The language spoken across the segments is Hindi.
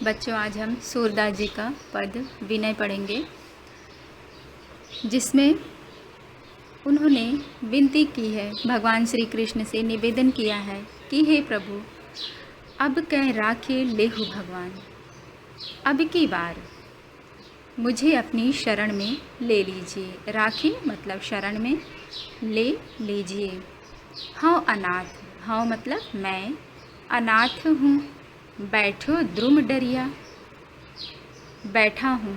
बच्चों, आज हम सूरदास जी का पद विनय पढ़ेंगे, जिसमें उन्होंने विनती की है, भगवान श्री कृष्ण से निवेदन किया है कि हे प्रभु, अब कह राखे लेहु भगवान, अब की बार मुझे अपनी शरण में ले लीजिए। राखे मतलब शरण में, ले लीजिए। हाँ अनाथ, हाँ मतलब मैं अनाथ हूँ, बैठो द्रुम डरिया, बैठा हूँ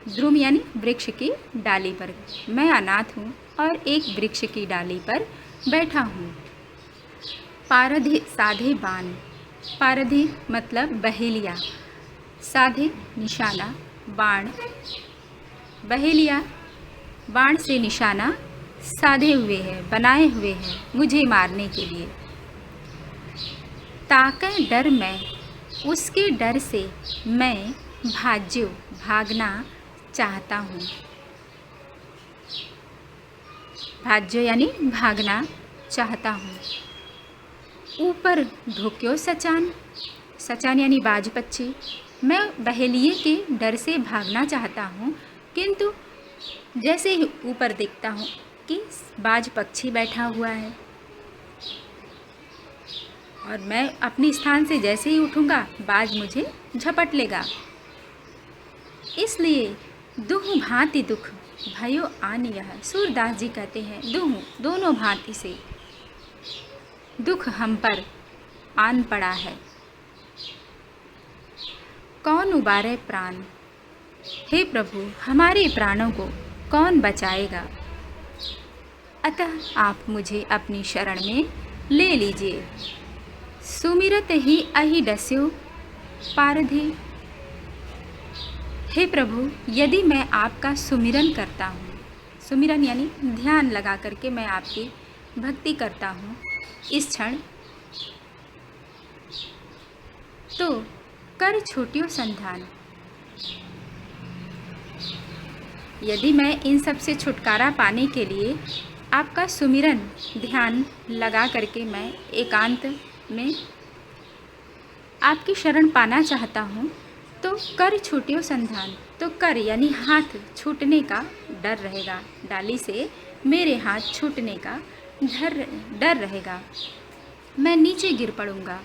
द्रुम यानी वृक्ष की डाली पर। मैं अनाथ हूँ और एक वृक्ष की डाली पर बैठा हूँ। पारधि साधे बाण, पारधि मतलब बहेलिया, साधे निशाना, बाण, बहेलिया बाण से निशाना साधे हुए हैं, बनाए हुए हैं मुझे मारने के लिए। ताके डर मैं, उसके डर से मैं भाज्यो भागना चाहता हूँ। भाज्यो यानी भागना चाहता हूँ। ऊपर धोक्यो सचान, सचान यानी बाज पक्षी। मैं बहेलिए के डर से भागना चाहता हूँ, किंतु जैसे ही ऊपर देखता हूँ कि बाज पक्षी बैठा हुआ है और मैं अपने स्थान से जैसे ही उठूँगा बाज मुझे झपट लेगा। इसलिए दुहु भांति दुख भयो आन यह। सूरदास जी कहते हैं दुहु दोनों भांति से दुख हम पर आन पड़ा है। कौन उबारे प्राण, हे प्रभु हमारे प्राणों को कौन बचाएगा। अतः आप मुझे अपनी शरण में ले लीजिए। सुमिरत ही अहि डस्यो पारधि, हे प्रभु यदि मैं आपका सुमिरन करता हूँ, सुमिरन यानी ध्यान लगा करके मैं आपकी भक्ति करता हूँ इस क्षण, तो कर छोटियो संधान, यदि मैं इन सब से छुटकारा पाने के लिए आपका सुमिरन ध्यान लगा करके मैं एकांत में आपकी शरण पाना चाहता हूँ, तो कर छूटियो संधान, तो कर यानी हाथ छूटने का डर रहेगा, डाली से मेरे हाथ छूटने का डर रहेगा, मैं नीचे गिर पड़ूंगा।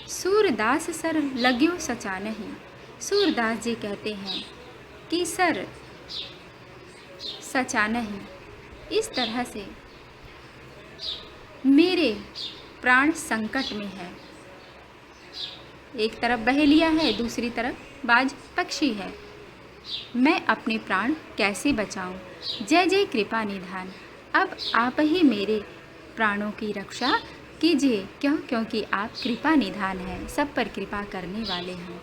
सूरदास सर लग्यो सचा नहीं, सूरदास जी कहते हैं कि सर सचा नहीं, इस तरह से मेरे प्राण संकट में है। एक तरफ बहेलिया है, दूसरी तरफ बाज पक्षी है, मैं अपने प्राण कैसे बचाऊं। जय जय कृपा निधान, अब आप ही मेरे प्राणों की रक्षा कीजिए। क्यों? क्योंकि आप कृपा निधान हैं, सब पर कृपा करने वाले हैं।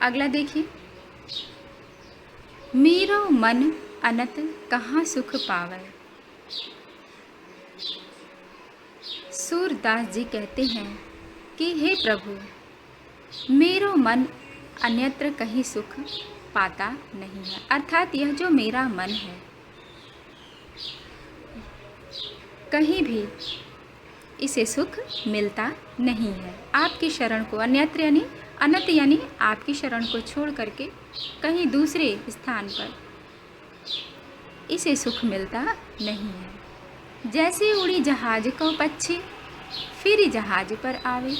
अगला देखिए, मेरो मन अनत कहाँ सुख पावे। सूरदास जी कहते हैं कि हे प्रभु मेरो मन अन्यत्र कहीं सुख पाता नहीं है, अर्थात यह जो मेरा मन है कहीं भी इसे सुख मिलता नहीं है। आपकी शरण को अन्यत्र यानी अनत यानी आपकी शरण को छोड़ करके कहीं दूसरे स्थान पर इसे सुख मिलता नहीं है। जैसे उड़ी जहाज को पक्षी फिर जहाज पर आवे,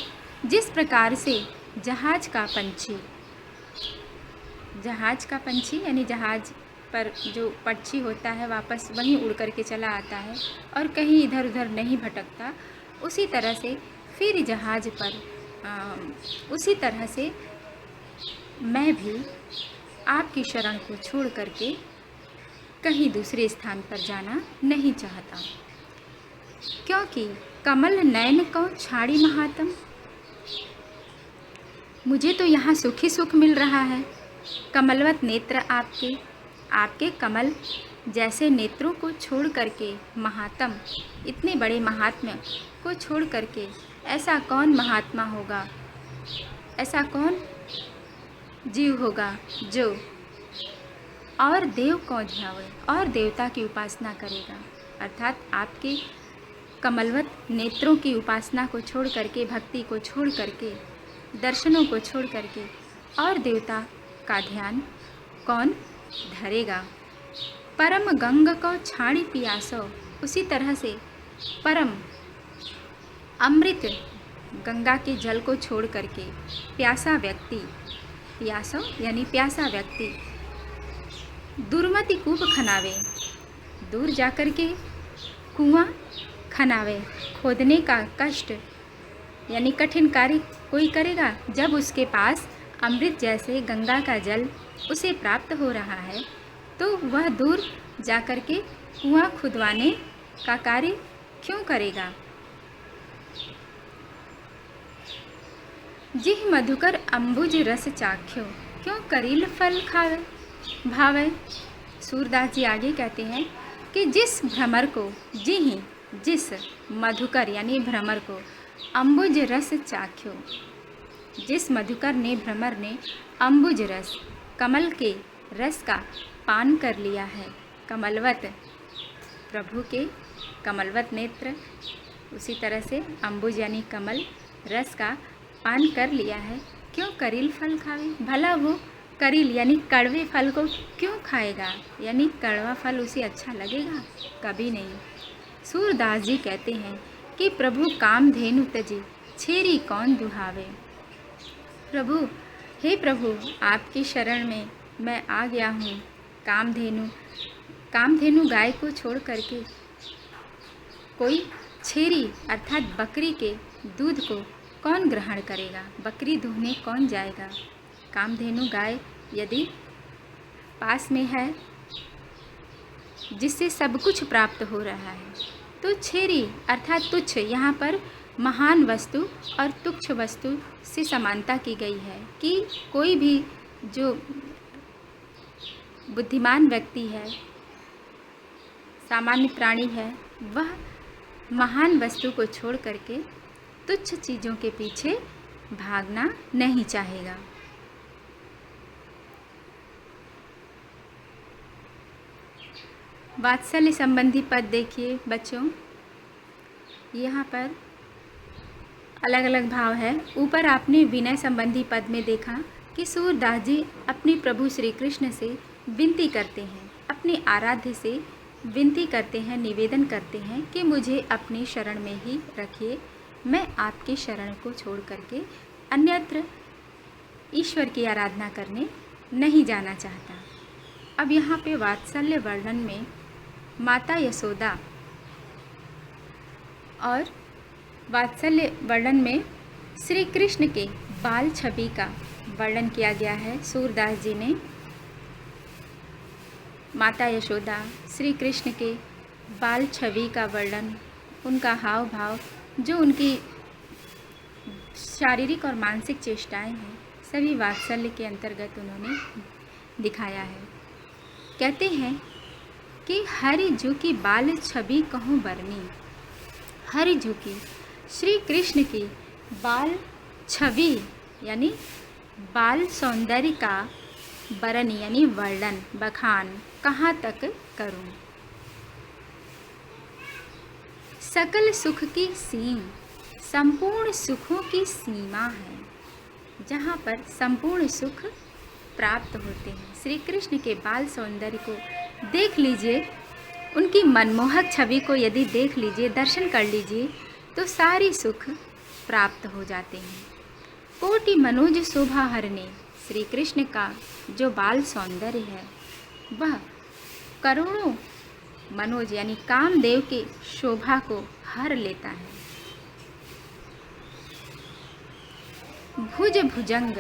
जिस प्रकार से जहाज का पंछी यानी जहाज पर जो पक्षी होता है वापस वहीं उड़ करके चला आता है और कहीं इधर उधर नहीं भटकता, उसी तरह से फिर जहाज पर उसी तरह से मैं भी आपकी शरण को छोड़ करके कहीं दूसरे स्थान पर जाना नहीं चाहता, क्योंकि कमल नयन को छाड़ी महात्म, मुझे तो यहाँ सुख ही सुख मिल रहा है। कमलवत नेत्र आपके कमल जैसे नेत्रों को छोड़ करके महात्म, इतने बड़े महात्मा को छोड़ करके ऐसा कौन महात्मा होगा, ऐसा कौन जीव होगा जो और देव को ध्यावे और देवता की उपासना करेगा। अर्थात आपके कमलवत नेत्रों की उपासना को छोड़ करके, भक्ति को छोड़ करके, दर्शनों को छोड़ करके और देवता का ध्यान कौन धरेगा। परम गंग को छाड़ी पियासो, उसी तरह से परम अमृत गंगा के जल को छोड़ करके प्यासा व्यक्ति, पियासो यानी प्यासा व्यक्ति दुर्मति कूप खनावे, दूर जाकर के कुआं खनावे। खोदने का कष्ट यानी कठिन कार्य कोई करेगा, जब उसके पास अमृत जैसे गंगा का जल उसे प्राप्त हो रहा है तो वह दूर जाकर के कुआं खुदवाने का कार्य क्यों करेगा। जिह मधुकर अम्बुज रस चाख्यो, क्यों करील फल खावे भावे। सूरदास जी आगे कहते हैं कि जिस भ्रमर को, जिस मधुकर यानी भ्रमर को अम्बुज रस चाख्यो, जिस मधुकर ने, भ्रमर ने अम्बुज रस, कमल के रस का पान कर लिया है। कमलवत प्रभु के कमलवत नेत्र, उसी तरह से अम्बुज यानी कमल रस का पान कर लिया है, क्यों करील फल खावे। भला वो करील यानी कड़वे फल को क्यों खाएगा, यानी कड़वा फल उसे अच्छा लगेगा, कभी नहीं। सूरदास जी कहते हैं कि प्रभु कामधेनु तजी छेरी कौन दुहावे। प्रभु, हे प्रभु, आपकी शरण में मैं आ गया हूँ। कामधेनु गाय को छोड़ करके कोई छेरी अर्थात बकरी के दूध को कौन ग्रहण करेगा, बकरी दूहने कौन जाएगा। कामधेनु गाय यदि पास में है जिससे सब कुछ प्राप्त हो रहा है, तो छेरी अर्थात तुच्छ, यहाँ पर महान वस्तु और तुच्छ वस्तु से समानता की गई है कि कोई भी जो बुद्धिमान व्यक्ति है, सामान्य प्राणी है, वह महान वस्तु को छोड़ करके तुच्छ चीज़ों के पीछे भागना नहीं चाहेगा। वात्सल्य संबंधी पद देखिए बच्चों, यहाँ पर अलग अलग भाव है। ऊपर आपने विनय संबंधी पद में देखा कि सूरदास जी अपने प्रभु श्री कृष्ण से विनती करते हैं, अपने आराध्य से विनती करते हैं, निवेदन करते हैं कि मुझे अपनी शरण में ही रखिए, मैं आपकी शरण को छोड़ करके अन्यत्र ईश्वर की आराधना करने नहीं जाना चाहता। अब यहाँ पे वात्सल्य वर्णन में माता यशोदा और वात्सल्य वर्णन में श्री कृष्ण के बाल छवि का वर्णन किया गया है। सूरदास जी ने माता यशोदा, श्री कृष्ण के बाल छवि का वर्णन, उनका हाव भाव, जो उनकी शारीरिक और मानसिक चेष्टाएं हैं, सभी वात्सल्य के अंतर्गत उन्होंने दिखाया है। कहते हैं कि हरि जू की बाल छवि कहूँ बरनी। हरि जू की, श्री कृष्ण की बाल छवि यानी बाल सौंदर्य का बरन यानी वर्णन, बखान कहाँ तक करूं। सकल सुख की सीम, संपूर्ण सुखों की सीमा है, जहाँ पर संपूर्ण सुख प्राप्त होते हैं। श्री कृष्ण के बाल सौंदर्य को देख लीजिए, उनकी मनमोहक छवि को यदि देख लीजिए, दर्शन कर लीजिए, तो सारी सुख प्राप्त हो जाते हैं। कोटि मनोज शोभा हरने, श्री कृष्ण का जो बाल सौंदर्य है वह करोड़ों मनोज यानी कामदेव के शोभा को हर लेता है। भुज भुजंग,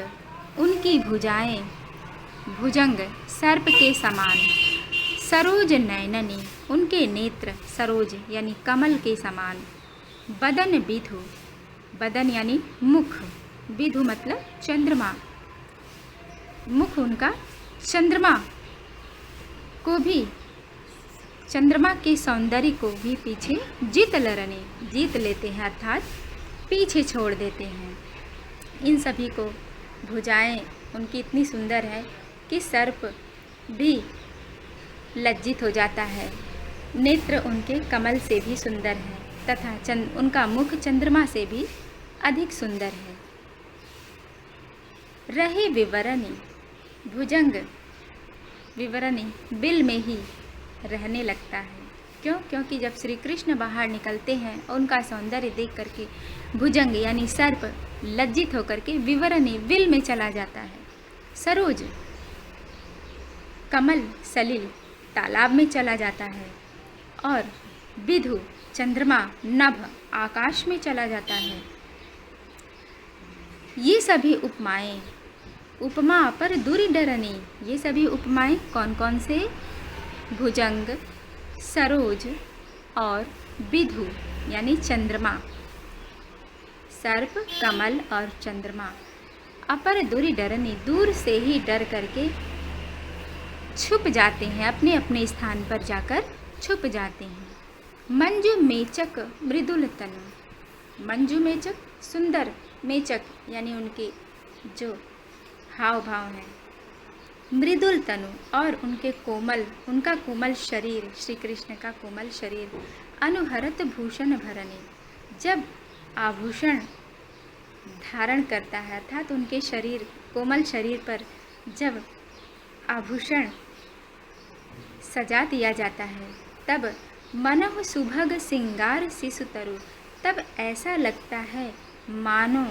उनकी भुजाएं भुजंग सर्प के समान, सरोज नयननी, उनके नेत्र सरोज यानी कमल के समान। बदन विधु, बदन यानी मुख, विधु मतलब चंद्रमा, मुख उनका चंद्रमा को भी, चंद्रमा के सौंदर्य को भी पीछे जीत लरने, जीत लेते हैं अर्थात पीछे छोड़ देते हैं। इन सभी को भुजाएं उनकी इतनी सुंदर है कि सर्प भी लज्जित हो जाता है। नेत्र उनके कमल से भी सुंदर है तथा उनका मुख चंद्रमा से भी अधिक सुंदर है। रहे विवरणी, भुजंग विवरणी बिल में ही रहने लगता है। क्यों? क्योंकि जब श्री कृष्ण बाहर निकलते हैं और उनका सौंदर्य देख करके भुजंग यानी सर्प लज्जित होकर के विवरणी बिल में चला जाता है। सरोज कमल सलिल तालाब में चला जाता है और विधु चंद्रमा नभ आकाश में चला जाता है। ये सभी उपमाएं, उपमा पर दूरी डरनी, ये सभी उपमाएं कौन कौन से? भुजंग, सरोज और विधु यानी चंद्रमा, सर्प, कमल और चंद्रमा। अपर दूरी डरनी, दूर से ही डर करके छुप जाते हैं, अपने अपने स्थान पर जाकर छुप जाते हैं। मंजू मेचक मृदुल तनु, मंजू मेचक सुंदर, मेचक यानी उनके जो हाव भाव हैं, मृदुल तनु और उनका कोमल शरीर, श्री कृष्ण का कोमल शरीर। अनुहरत भूषण भरणी, जब आभूषण धारण करता है अर्थात उनके शरीर, कोमल शरीर पर जब आभूषण सजा दिया जाता है तब मनः सुभग सिंगार शिशुतरु, तब ऐसा लगता है मानो,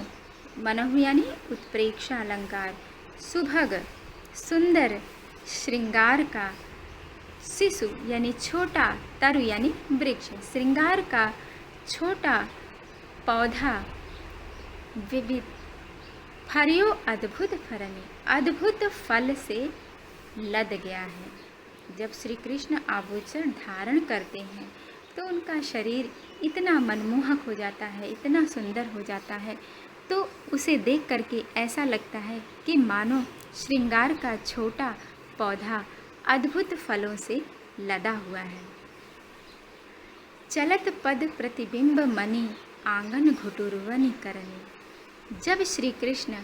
मनः यानी उत्प्रेक्षा अलंकार, सुभग सुंदर श्रृंगार का, शिशु यानी छोटा, तरु यानी वृक्ष, श्रृंगार का छोटा पौधा, विविध फरियो अद्भुत फरनी, अद्भुत फल से लद गया है। जब श्री कृष्ण आभूषण धारण करते हैं तो उनका शरीर इतना मनमोहक हो जाता है, इतना सुंदर हो जाता है, तो उसे देख करके ऐसा लगता है कि मानो श्रृंगार का छोटा पौधा अद्भुत फलों से लदा हुआ है। चलत पद प्रतिबिंब मणि आंगन घुटुरवनि करनी, जब श्री कृष्ण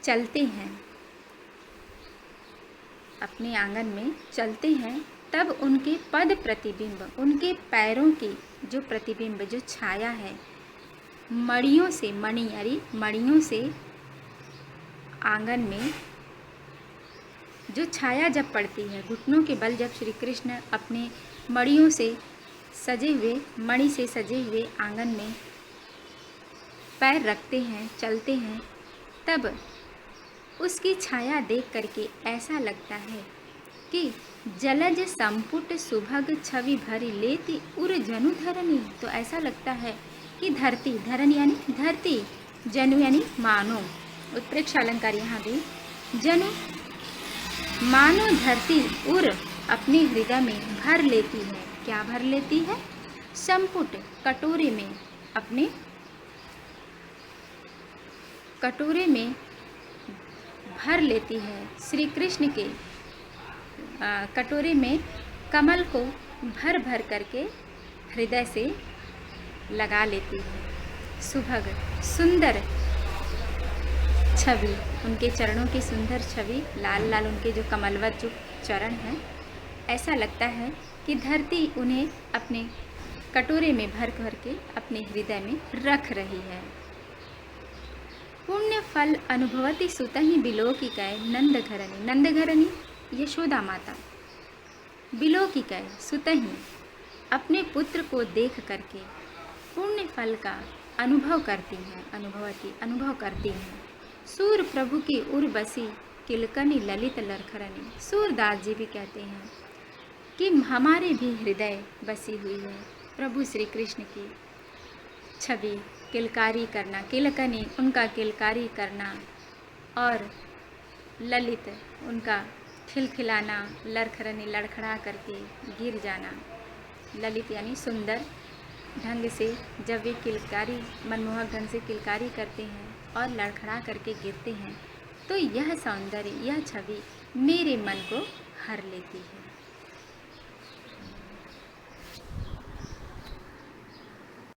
चलते हैं, अपने आंगन में चलते हैं, तब उनके पद प्रतिबिंब, उनके पैरों की जो प्रतिबिंब, जो छाया है, मणियों से, मणि यानी मणियों से आंगन में जो छाया जब पड़ती है, घुटनों के बल जब श्री कृष्ण अपने मणियों से सजे हुए, मणि से सजे हुए आंगन में पैर रखते हैं, चलते हैं, तब उसकी छाया देख करके ऐसा लगता है कि जलज संपुट सुभग छवि भरी लेती उर जनु धरनी, तो ऐसा लगता है कि धरती, धरन यानी धरती, जनु यानी मानो, उत्प्रेक्षा अलंकार यहाँ भी, जनु मानो धरती उर अपने हृदय में भर लेती है। क्या भर लेती है? संपुट कटोरे में, अपने कटोरे में भर लेती है। श्री कृष्ण के कटोरे में कमल को भर भर करके हृदय से लगा लेती है। सुभग सुंदर छवि, उनके चरणों की सुंदर छवि, लाल लाल उनके जो कमलवत जो चरण हैं, ऐसा लगता है कि धरती उन्हें अपने कटोरे में भर भर के अपने हृदय में रख रही है। पुण्य फल अनुभवती सुतहि बिलोकी कय नंद घरनी, नंद घरनी यशोदा माता, बिलोकी कय सुतहि अपने पुत्र को देख करके पुण्य फल का अनुभव करती हैं, अनुभव करती हैं। सूर प्रभु की उर्वशी किलकनी ललित लरखरनी, सूरदास जी भी कहते हैं कि हमारे भी हृदय बसी हुई है प्रभु श्री कृष्ण की छवि, किलकारी करना, किलकनी उनका किलकारी करना और ललित उनका खिलखिलाना, लरखरनी लड़खड़ा करके गिर जाना, ललित यानी सुंदर ढंग से जब वे किलकारी, मनमोहक ढंग से किलकारी करते हैं और लड़खड़ा करके गिरते हैं, तो यह सौंदर्य, यह छवि मेरे मन को हर लेती है।